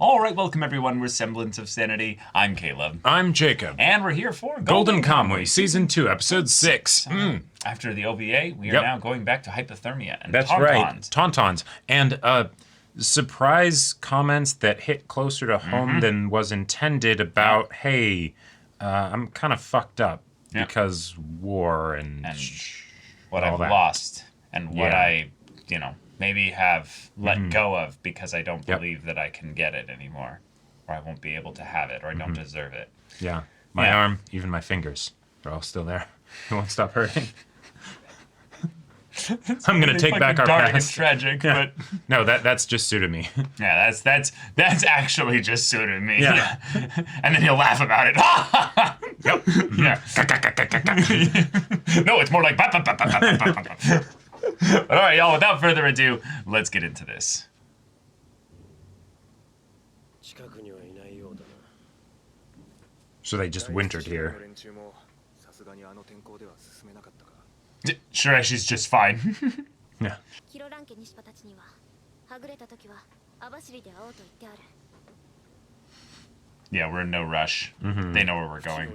All right, welcome everyone. We're Semblance of Sanity. I'm Caleb. I'm Jacob. And we're here for Golden Kamuy, Season 2, Episode 6. After the OVA, we are now going back to hypothermia and That's tauntauns. right, tauntauns. And surprise comments that hit closer to home than was intended about, hey, I'm kind of fucked up because war and what I've lost and what I, maybe have let go of because I don't believe that I can get it anymore, or I won't be able to have it, or I don't deserve it. Yeah, my arm, even my fingers, they're all still there. It won't stop hurting. I'm gonna take back our dark past. And tragic, but no, that's just suited me. Yeah, that's actually just suited me. Yeah. And then he'll laugh about it. Yep. Yeah. No, it's more like. But all right, y'all. Without further ado, let's get into this. So they just wintered here. Sure, she's just fine. Yeah. Yeah, we're in no rush. They know where we're going.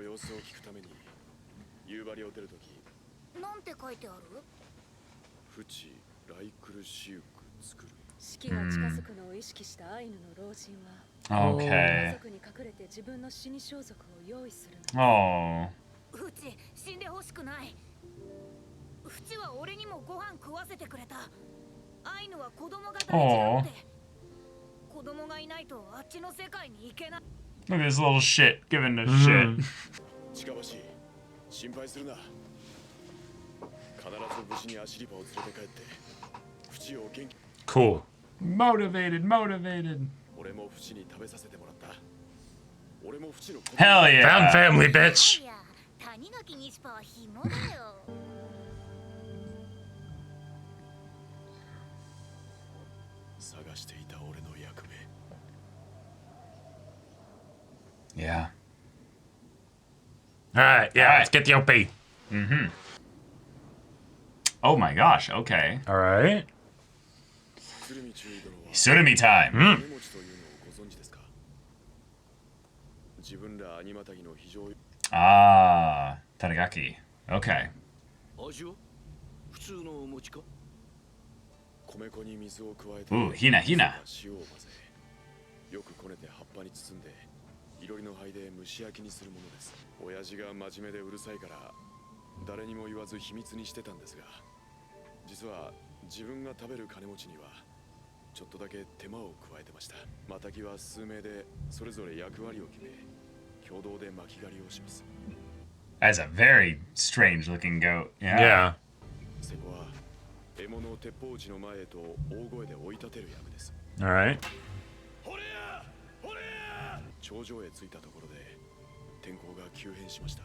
Okay. Oh. Oh. Look at this little shit giving the shit. Cool. Motivated. Hell yeah. Found family, bitch. Yeah. All right, let's get the OP. Oh my gosh, okay. All right. Surumi time. Ah, Tadagaki. Okay. Ooh, Hina. いろりの灰で蒸し焼きにするものです。親父が真面目でうるさいから誰にも言わず秘密にしてたんですが、実は自分が食べる金持ちにはちょっとだけ手間を加えてました。マタギは数名でそれぞれ役割を決め、共同で巻き狩りをします。That's a very strange looking goat. Yeah. セコは獲物を鉄砲撃ちの前へと大声で追い立てる役です。All right. 頂上へ着いたところで天候が急変しました。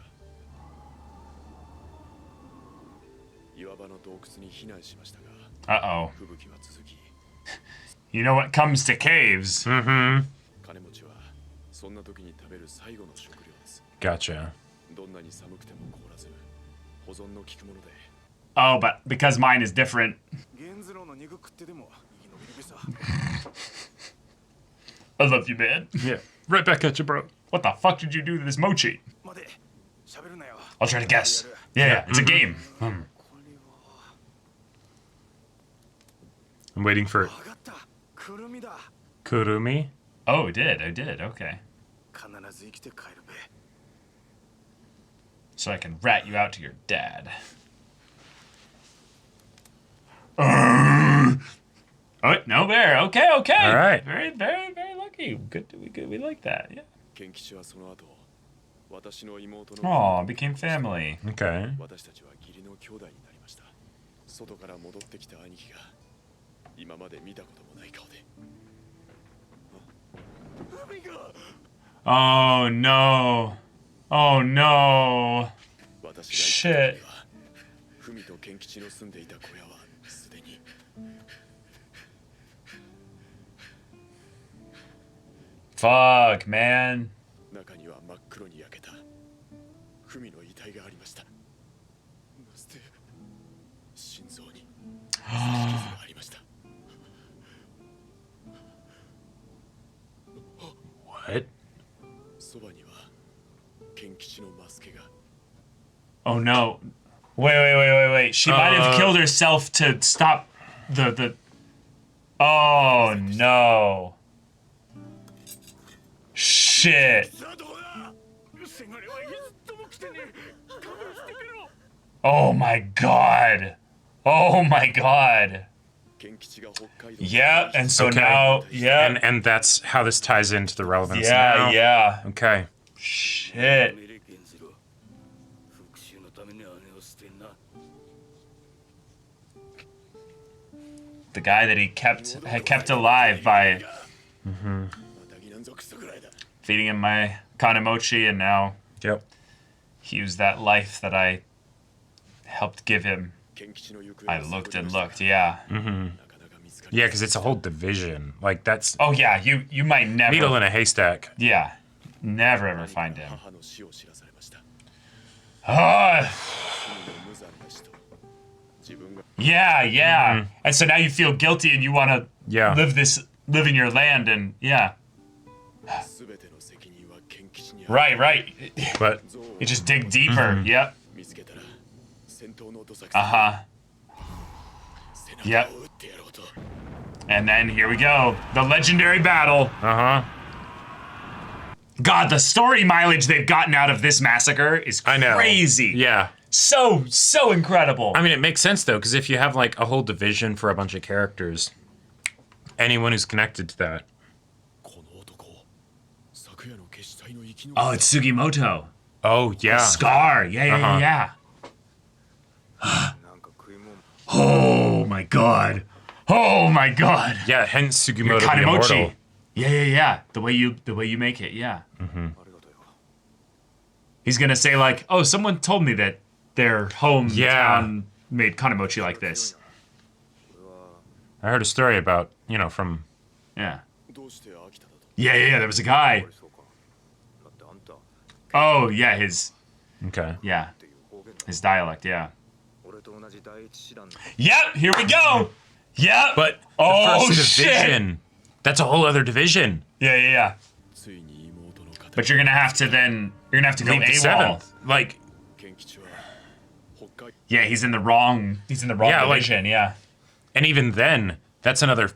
岩場の洞窟に避難しましたが、吹雪は続き。You know what comes to caves? 金持ちはそんな時に食べる最後の食料です。 Gotcha. どんなに寒くても凍らず、保存の効くもので。Oh, but because mine is different. I love you, man. Yeah. Right back at you, bro. What the fuck did you do to this mochi? I'll try to guess. Yeah, it's a game. I'm waiting for it. Kurumi? Oh, it did. Okay. So I can rat you out to your dad. Oh, no bear. Okay. All right. Very lucky. Good. We like that. Yeah. Oh, became family. Okay. Oh no. Oh no. Shit. Fuck, man. 中には真っ黒に焼けた文の遺体がありました。そして心臓に傷がありました。What? そばにはケン吉のマスケが Oh no. Wait. She might have killed herself to stop the Oh no. Shit. Oh my god. Oh my god. ケン吉が北海道 Yeah, and so Okay. now, yeah. And that's how this ties into the relevance Yeah, now. yeah. Okay. Shit. The guy that he had kept alive by またぎなんぞクソくらいだ feeding him my kanemochi, and now Yep. he used that life that I helped give him. ケン吉の行方 I を looked 探り and ました looked, yeah. なかなか見つかり Yeah, because it's a whole division. Like, that's Oh yeah, you might never. needle in a haystack. Yeah, never ever find him. 母の死を知らされました Ah, 罪の無残な死と自分が yeah. And so now you feel guilty and you want to Yeah. live in your land, and yeah, 全ての責任はケン吉にある right. But You just dig deeper. Yep. 見つけたら戦闘のどさく Uh huh. 背 Yep. 中を打ってやろうと And then here we go, the legendary battle. uh-huh. God, the story mileage they've gotten out of this massacre is I know. crazy. Yeah. So incredible. I mean, it makes sense though, because if you have like a whole division for a bunch of characters, anyone who's connected to that. この男昨夜の消し体の生き残 Oh, it's Sugimoto. Oh yeah. Scar. Yeah. Uh-huh. なんか食い物 Oh my god. Oh my god. Yeah, hence Sugimoto the Kanemochi. Immortal. Yeah. The way you make it, yeah. ありがとうよ He's gonna say like, oh, someone told me that their hometown Yeah. made kanemochi like this. I heard a story about, from Yeah. どうして秋田だと Yeah. There was a guy. そうかだってあんた Oh, yeah. His Okay. っていう方言だ his dialect. Yeah. 俺と同じ第一師団の Yep. Here we go. Yep. But the Oh, first shit. division, that's a whole other division. Yeah. ついに妹の方 But you're gonna have to go Leave the AWOL. seventh. Like, ケン吉は北海 Yeah, he's in the wrong Yeah, like- division. Yeah. and even then, that's another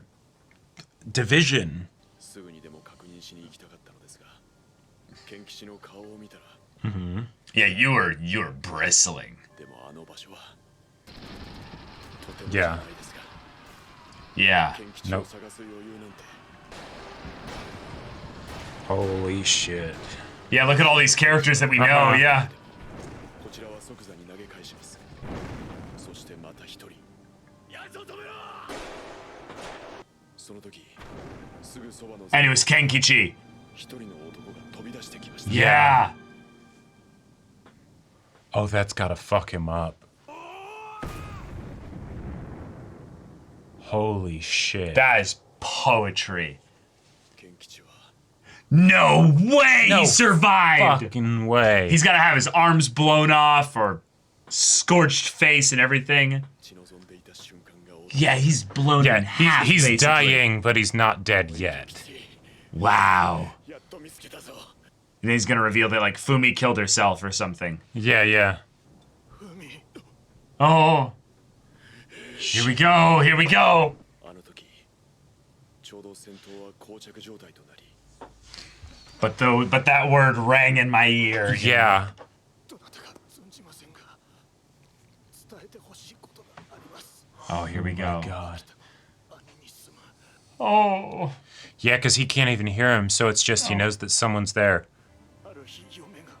division. すぐにでも確認しに行きたかったのですがケン吉の顔を見たら Yeah, you were bristling. でもあの場所はとても Yeah. じゃないですか Yeah. ケン吉を探す余裕なんて Holy shit. Yeah, look at all these characters that we know. Uh-huh. Yeah. こちらは即座に投げ返しますそしてまた一人やつを止めろその時すぐそばの And it was Kenkichi. 一人の男が飛び出してきました Yeah. Oh, that's gotta fuck him up. Holy shit. That is poetry. ケン吉は No way No he survived. Fucking way. He's got to have his arms blown off or scorched face and everything. 血望んでいた瞬間が訪れ Yeah, he's blown yeah, in half. he's basically. dying, but he's not dead yet. Wow. やっと見つけたぞ And then he's gonna reveal that like Fumi killed herself or something. Yeah. 海 Oh. Here we go. あの時ちょうど戦闘は膠着状態となり But that word rang in my ear. Yeah. どなたか存じませんが伝えてほしいことがあります Oh, here we go. God. 兄に住む Oh. Yeah, because he can't even hear him, so it's just he knows that someone's there. ある日嫁が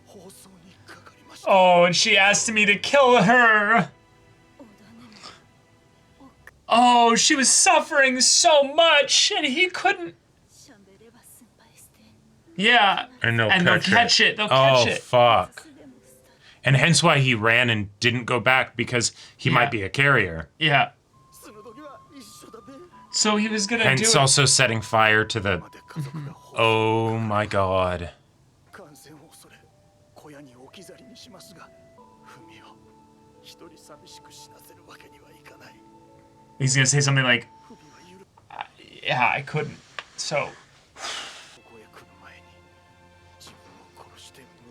放送にかかりました Oh, and she asked me to kill her. Oh, she was suffering so much, and he couldn't. Yeah. And they'll They'll catch it. They'll catch Oh, it. fuck. And hence why he ran and didn't go back, because he Yeah. might be a carrier. Yeah. その時は一緒だべ So he was gonna do Hence it. also setting fire to the... まで家族が Oh my god. 感染を恐れ小屋に置き去りにしますが文を一人寂しく死なせるわけにはいかない He's gonna say something like, 文は許 "Yeah, I couldn't." So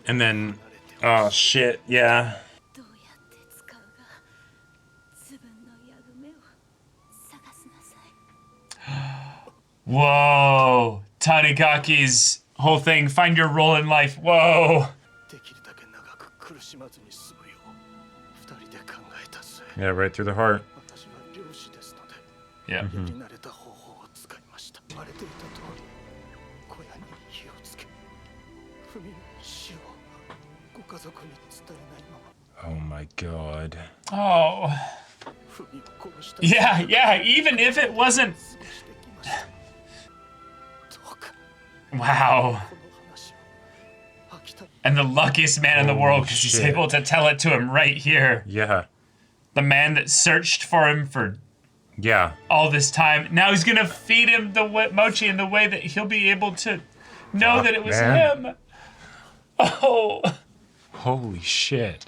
And then, oh shit, yeah. Whoa. Tanigaki's whole thing, find your role in life. Whoa. Yeah, right through the heart. Yeah. Oh my god. Oh. Yeah, even if it wasn't... Wow. And the luckiest man in the world, because he's able to tell it to him right here. Yeah. The man that searched for him for all this time. Now he's gonna feed him the mochi in the way that he'll be able to know that it was him. Oh. Holy shit.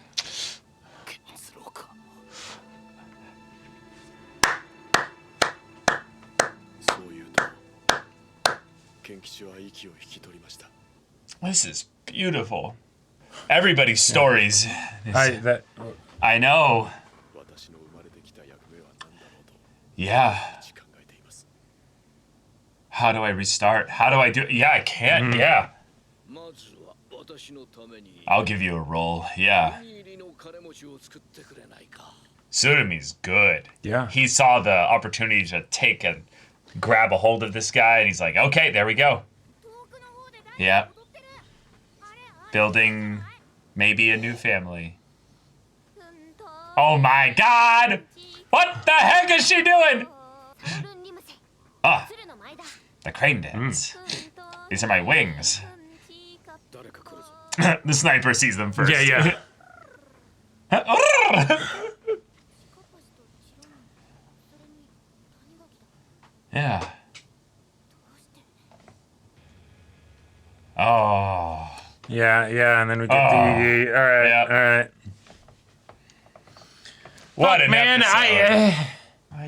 This is beautiful. Everybody's stories. I know. Yeah. How do I restart? How do I do it? Yeah, I can't. Yeah. I'll give you a roll. Yeah. Tsurumi's good. Yeah. He saw the opportunity to grab a hold of this guy, and he's like, okay, there we go. Yeah. Building maybe a new family. Oh my god! What the heck is she doing? Ah, the crane dance. These are my wings. The sniper sees them first. Yeah. Yeah. Oh. Yeah, and then we get the... Alright. What an man, episode.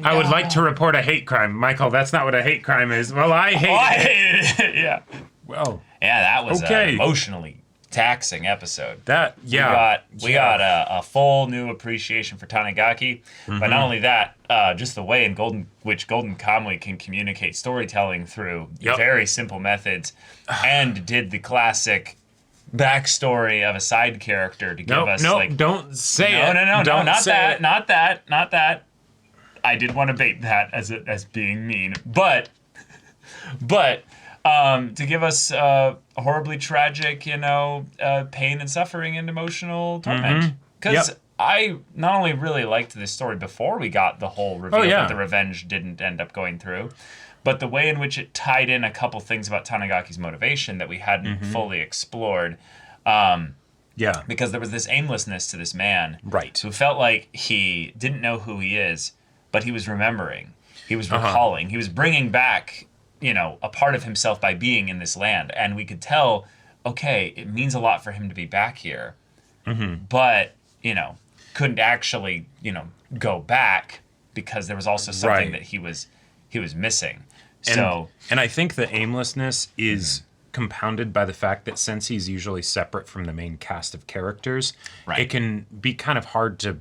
I would like to report a hate crime. Michael, that's not what a hate crime is. Well, I hated it. Yeah. Well. Yeah, that was an emotionally taxing episode. We got a full new appreciation for Tanigaki, but not only that, just the way in which Golden Kamuy can communicate storytelling through very simple methods, and did the classic backstory of a side character to give us don't say it. No, not that. I did want to bait that as being mean, but to give us horribly tragic, pain and suffering and emotional torment. Because I not only really liked this story before we got the whole reveal that the revenge didn't end up going through, but the way in which it tied in a couple things about Tanigaki's motivation that we hadn't fully explored. Because there was this aimlessness to this man. Right. Who felt like he didn't know who he is, but he was remembering. He was recalling. He was bringing back, a part of himself by being in this land. And we could tell, okay, it means a lot for him to be back here. But, couldn't actually, go back because there was also something that he was missing. And I think the aimlessness is compounded by the fact that since he's usually separate from the main cast of characters, it can be kind of hard to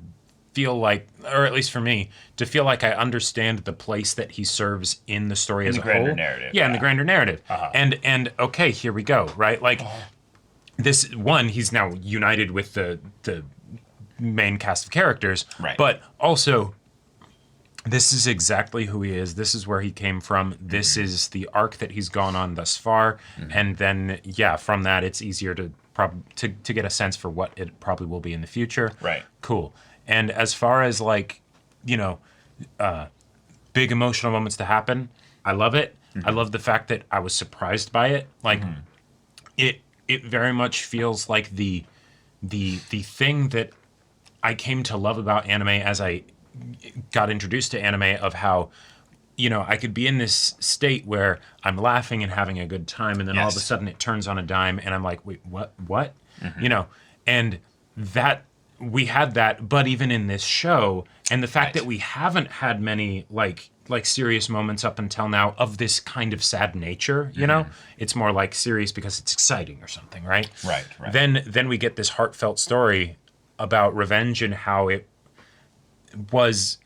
feel like, or at least for me, to feel like I understand the place that he serves in the story as a whole. In the grander narrative. Yeah, in the grander narrative. And okay, here we go, right? Like, this one, he's now united with the main cast of characters, but also, this is exactly who he is. This is where he came from. This is the arc that he's gone on thus far. And then, from that, it's easier to get a sense for what it probably will be in the future. Right. Cool. And as far as big emotional moments to happen, I love it. I love the fact that I was surprised by it. Like, it very much feels like the thing that I came to love about anime as I got introduced to anime, of how, I could be in this state where I'm laughing and having a good time, and then all of a sudden it turns on a dime, and I'm like, wait, what? And that, we had that, but even in this show, and the fact that we haven't had many, like like serious moments up until now of this kind of sad nature, you know? It's more like serious because it's exciting or something, right? Right. Then we get this heartfelt story about revenge and how it was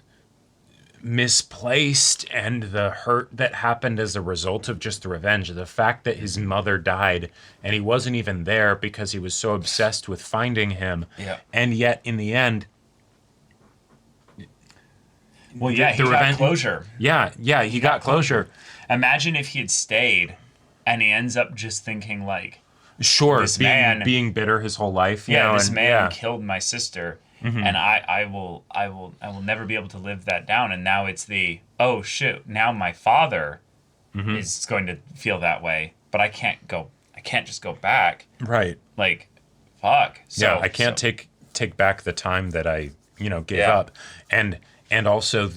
misplaced, and the hurt that happened as a result of just the revenge, the fact that his mother died and he wasn't even there because he was so obsessed with finding him. And yet in the end, well, yeah, he got closure. Yeah, he got closure. Imagine if he had stayed and he ends up just thinking like, this man being bitter his whole life. You know, this man killed my sister. And I will never be able to live that down. And now it's oh shoot, now my father is going to feel that way, but I can't just go back. Right. Like, fuck. So, I can't take back the time that I, gave up. And also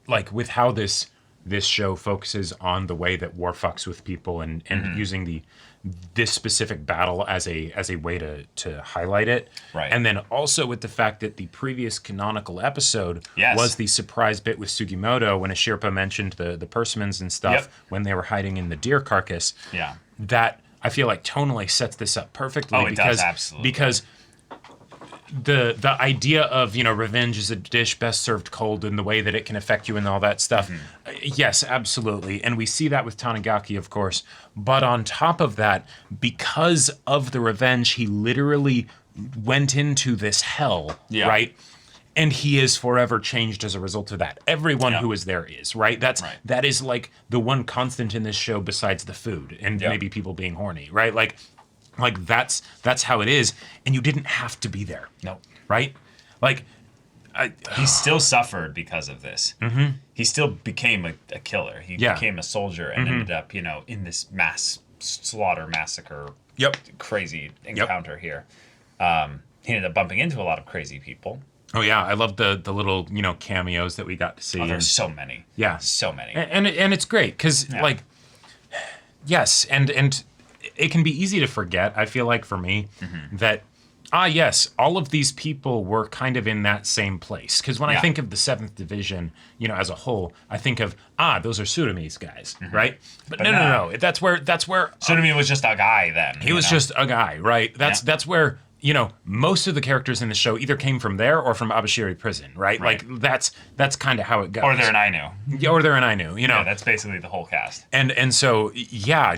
like with how this show focuses on the way that war fucks with people and using this specific battle as a way to highlight it. Right. And then also with the fact that the previous canonical episode was the surprise bit with Sugimoto when Ashirpa mentioned the persimmons and stuff when they were hiding in the deer carcass. Yeah. That I feel like tonally sets this up perfectly. Oh, it does, absolutely. Because the idea of, revenge is a dish best served cold and the way that it can affect you and all that stuff. Yes, absolutely. And we see that with Tanigaki, of course. But on top of that, because of the revenge, he literally went into this hell, right? And he is forever changed as a result of that. Everyone who is there is, right? That is like the one constant in this show besides the food and maybe people being horny, right? Like that's how it is, and you didn't have to be there. No. Right? Like, he still suffered because of this. He still became a killer. He became a soldier and ended up, in this mass slaughter massacre. Crazy encounter here. He ended up bumping into a lot of crazy people. Oh yeah, I love the little cameos that we got to see. Oh, there's so many. Yeah, so many. And it's great because like, yes, and it can be easy to forget, I feel like, for me, that, yes, all of these people were kind of in that same place. Because when I think of the 7th Division, as a whole, I think of, those are Tsurumi's guys, right? But no. That's where Tsurumi was just a guy then. He was just a guy, right? That's where, most of the characters in the show either came from there or from Abashiri Prison, right? Like, that's kind of how it goes. Or they're in Ainu. Yeah, or they're in Ainu, Yeah, that's basically the whole cast. And so,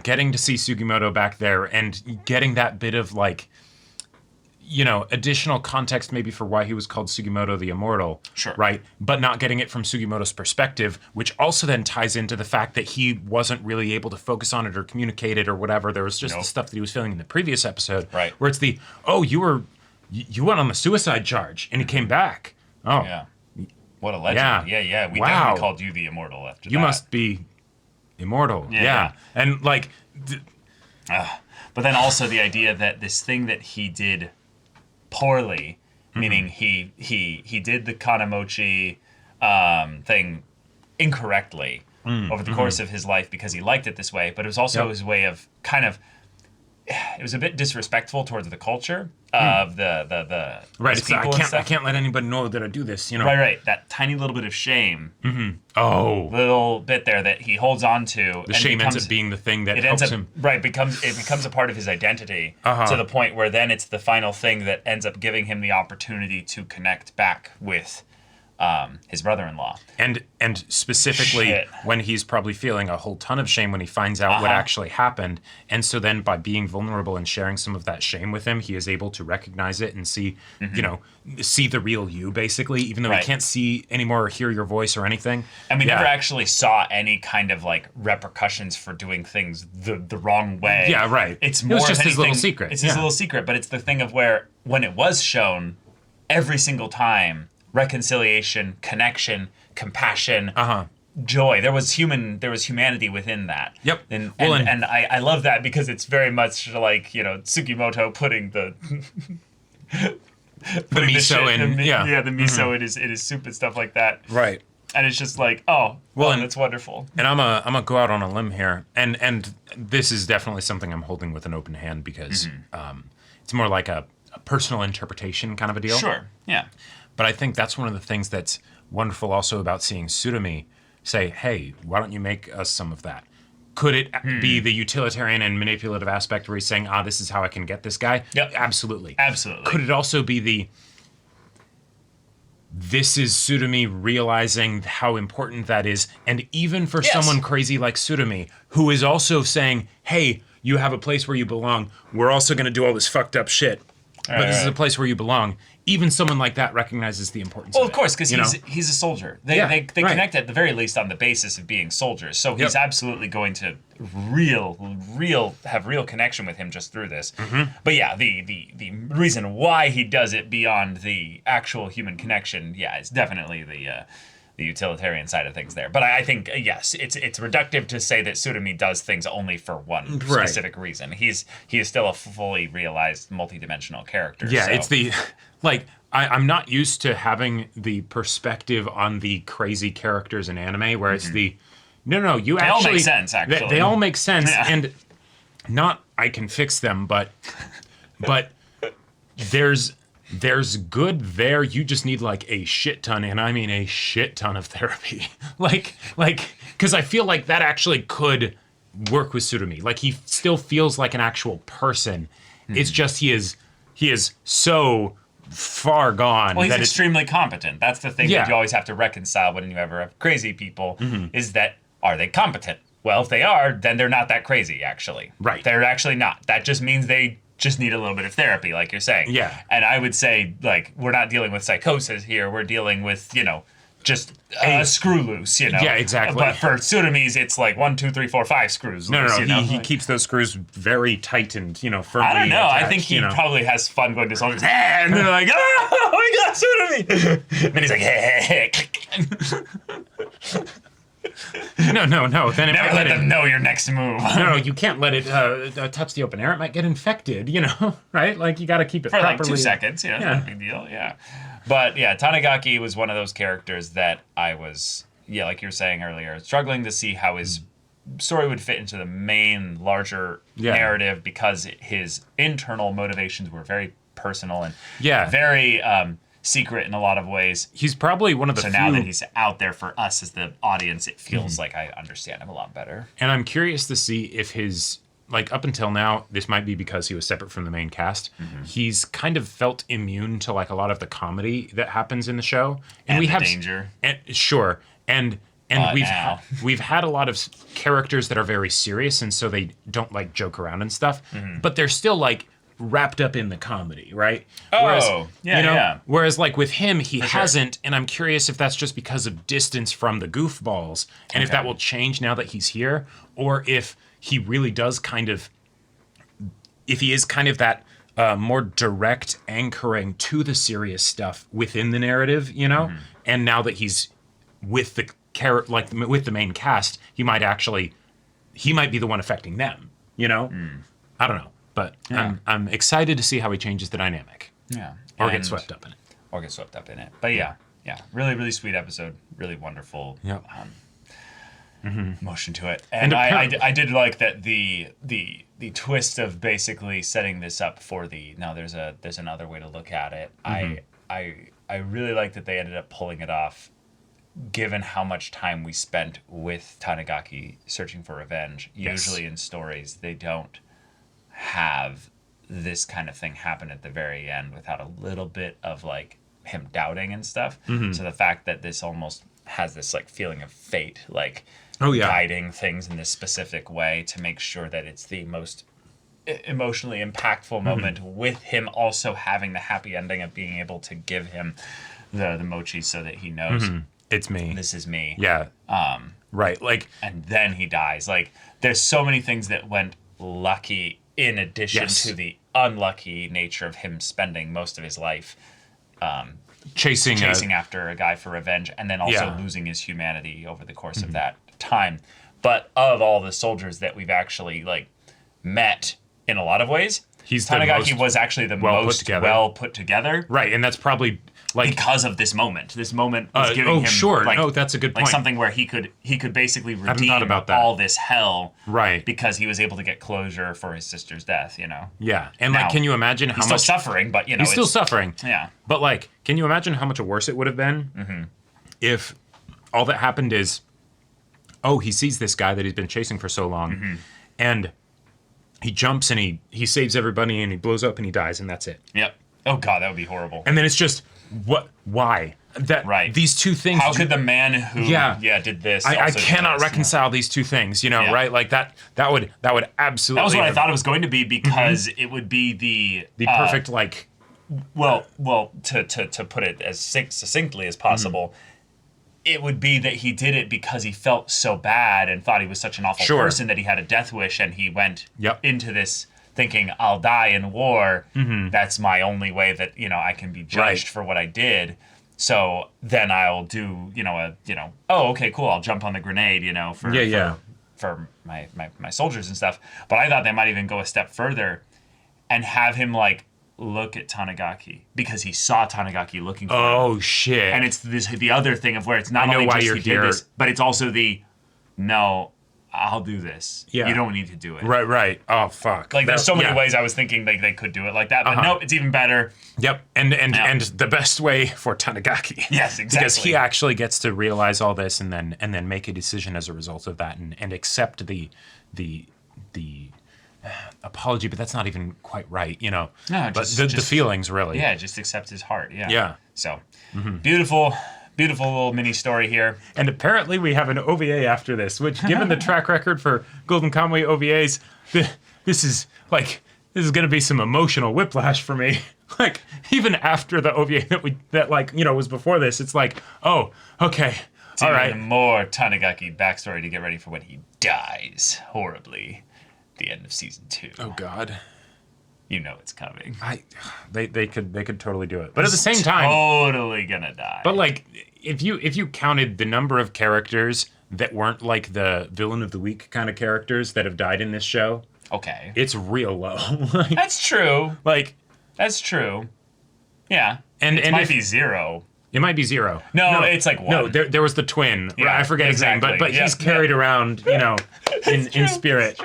getting to see Sugimoto back there and getting that bit of, like, additional context maybe for why he was called Sugimoto the Immortal. Sure. Right? But not getting it from Sugimoto's perspective, which also then ties into the fact that he wasn't really able to focus on it or communicate it or whatever. There was just the stuff that he was feeling in the previous episode. Right. Where it's you went on the suicide charge and he came back. Oh. Yeah. What a legend. Yeah. We definitely called you the Immortal after that. You must be immortal. Yeah. And like... but then also the idea that this thing that he did poorly, meaning he did the Kanamochi thing incorrectly over the course of his life because he liked it this way, but it was also his way of it was a bit disrespectful towards the culture of the right. It's I can't let anybody know that I do this. Right. That tiny little bit of shame. Oh, little bit there that he holds on to. The shame ends up being the thing that helps him. Right. It becomes a part of his identity to the point where then it's the final thing that ends up giving him the opportunity to connect back with his brother-in-law. And specifically when he's probably feeling a whole ton of shame when he finds out what actually happened. And so then by being vulnerable and sharing some of that shame with him, he is able to recognize it and see, see the real you, basically, even though he can't see anymore or hear your voice or anything. And we never actually saw any kind of like repercussions for doing things the wrong way. Yeah, right. It was just his little secret. It's his little secret, but it's the thing of where when it was shown every single time, reconciliation, connection, compassion, joy. There was humanity within that. Yep. And I love that because it's very much like, Sugimoto putting the miso in. The miso in his soup and stuff like that. Right. And it's just like, that's wonderful. And I'm gonna go out on a limb here, and this is definitely something I'm holding with an open hand because it's more like a personal interpretation kind of a deal. Sure. Yeah. But I think that's one of the things that's wonderful also about seeing Tsurumi say, hey, why don't you make us some of that? Could it be the utilitarian and manipulative aspect where he's saying, this is how I can get this guy? Yep. Absolutely. Absolutely. Could it also be this is Tsurumi realizing how important that is, and even for someone crazy like Tsurumi, who is also saying, hey, you have a place where you belong, we're also going to do all this fucked up shit, but this is a place where you belong. Even someone like that recognizes the importance of it. Of course, because he's a soldier. They connect at the very least on the basis of being soldiers. So he's absolutely going to have real connection with him just through this. But yeah, the reason why he does it beyond the actual human connection, it's definitely the utilitarian side of things there. But I think, yes, it's reductive to say that Tsurumi does things only for one specific reason. He is still a fully realized multidimensional character. Yeah, so. It's the... Like, I'm not used to having the perspective on the crazy characters in anime where it's the... No, you they actually... They all make sense, actually. They all make sense, and not I can fix them, but there's good there. You just need, like, a shit ton, and I mean a shit ton of therapy. like, because I feel like that actually could work with Tsurumi. Like, he still feels like an actual person. It's just he is so... far gone. Well, he's extremely competent. That's the thing that you always have to reconcile when you ever have crazy people, is that, are they competent? Well, if they are, then they're not that crazy, actually. Right. They're actually not. That just means they just need a little bit of therapy, like you're saying. Yeah. And I would say, like, we're not dealing with psychosis here. We're dealing with, just a screw loose, Yeah, exactly. But for Tsurumi's, it's like 1, 2, 3, 4, 5 screws loose. No, he keeps those screws very tight and, firmly I don't know. attached, I think he probably has fun going to soldiers, and they're like, oh my God, Tsurumi! And he's like, hey. No. Then it never let them know your next move. No, you can't let it touch the open air. It might get infected, right? Like, you got to keep it for properly. Like 2 seconds, not a big deal, But yeah, Tanigaki was one of those characters that I was, like you were saying earlier, struggling to see how his story would fit into the main larger narrative, because his internal motivations were very personal and very secret in a lot of ways. He's probably one of the few... So now that he's out there for us as the audience, it feels like I understand him a lot better. And I'm curious to see if his... Like, up until now, this might be because he was separate from the main cast. He's kind of felt immune to, like, a lot of the comedy that happens in the show. And we have danger. Sure. And we've had a lot of characters that are very serious, and so they don't, like, joke around and stuff. But they're still, like, wrapped up in the comedy, right? Whereas, like, with him, he hasn't, and I'm curious if that's just because of distance from the goofballs, and if that will change now that he's here, or if he really does if he is kind of that more direct anchoring to the serious stuff within the narrative, and now that he's with the with the main cast, he might be the one affecting them, I don't know. But I'm excited to see how he changes the dynamic. Yeah. Or get swept up in it. But yeah. Really, really sweet episode. Really wonderful motion to it. And I did like that the twist of basically setting this up for there's another way to look at it. I really like that they ended up pulling it off, given how much time we spent with Tanigaki searching for revenge. Usually in stories, they don't have this kind of thing happen at the very end without a little bit of like him doubting and stuff. So the fact that this almost has this like feeling of fate, like guiding things in this specific way to make sure that it's the most emotionally impactful moment, with him also having the happy ending of being able to give him the mochi so that he knows it's me. This is me. Yeah. Right. Like, and then he dies. Like, there's so many things that went lucky in addition to the unlucky nature of him spending most of his life chasing after a guy for revenge, and then also losing his humanity over the course of that time. But of all the soldiers that we've actually like met in a lot of ways, Tanigaki was actually the most well put together. Right, and that's probably like because of this moment. This moment was giving him like, that's a good point. Like something where he could basically redeem all this hell, right? Because he was able to get closure for his sister's death. Yeah, and now, like, can you imagine how much still suffering? But he's still suffering. Yeah, but like, can you imagine how much worse it would have been if all that happened is, he sees this guy that he's been chasing for so long, and he jumps and he saves everybody and he blows up and he dies and that's it. Yep. Oh God, that would be horrible. And then it's just, why? These two things. How could the man who did this? I cannot reconcile these two things, right? Like that would absolutely. That was what I thought it was going to be, because it would be the perfect, like. Well, to put it as succinctly as possible, it would be that he did it because he felt so bad and thought he was such an awful person that he had a death wish, and he went into this thinking, I'll die in war. That's my only way that, I can be judged for what I did. So then I'll do, okay, cool, I'll jump on the grenade, for my soldiers and stuff. But I thought they might even go a step further and have him, like, look at Tanigaki, because he saw Tanigaki looking for him. Oh, shit. And it's the other thing of where it's not only just he did this, but it's also no, I'll do this. Yeah. You don't need to do it. Right. Oh, fuck. Like, there's so many ways I was thinking they could do it like that, but nope, it's even better. Yep. And the best way for Tanigaki. Yes, exactly. Because he actually gets to realize all this and then make a decision as a result of that and accept the apology, but that's not even quite right, No, but the feelings, really. Yeah, just accept his heart. Yeah. Yeah. So, beautiful little mini story here. And apparently we have an OVA after this, which, given the track record for Golden Kamuy OVAs, this is going to be some emotional whiplash for me. Like, even after the OVA that was before this, it's like, oh, okay, it's all right. More Tanigaki backstory to get ready for when he dies horribly. The end of season 2. Oh God, it's coming. They could totally do it, but at the same time, totally gonna die. But like, if you counted the number of characters that weren't like the villain of the week kind of characters that have died in this show, okay, it's real low. That's true. That's true. Yeah, and it might be 0. It might be 0. No, it's like 1. No, there was the twin. Yeah, I forget his name, but he's carried around, in spirit.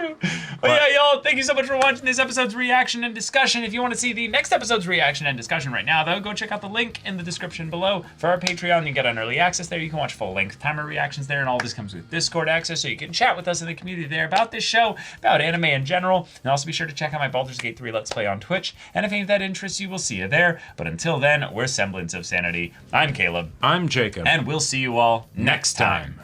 But yeah, y'all, thank you so much for watching this episode's reaction and discussion. If you want to see the next episode's reaction and discussion right now, though, go check out the link in the description below for our Patreon. You get an early access there. You can watch full-length timer reactions there, and all this comes with Discord access, so you can chat with us in the community there about this show, about anime in general. And also be sure to check out my Baldur's Gate 3 Let's Play on Twitch, and if any of that interests you, we'll see you there. But until then, we're Semblance of Sanity. I'm Caleb. I'm Jacob. And we'll see you all next time.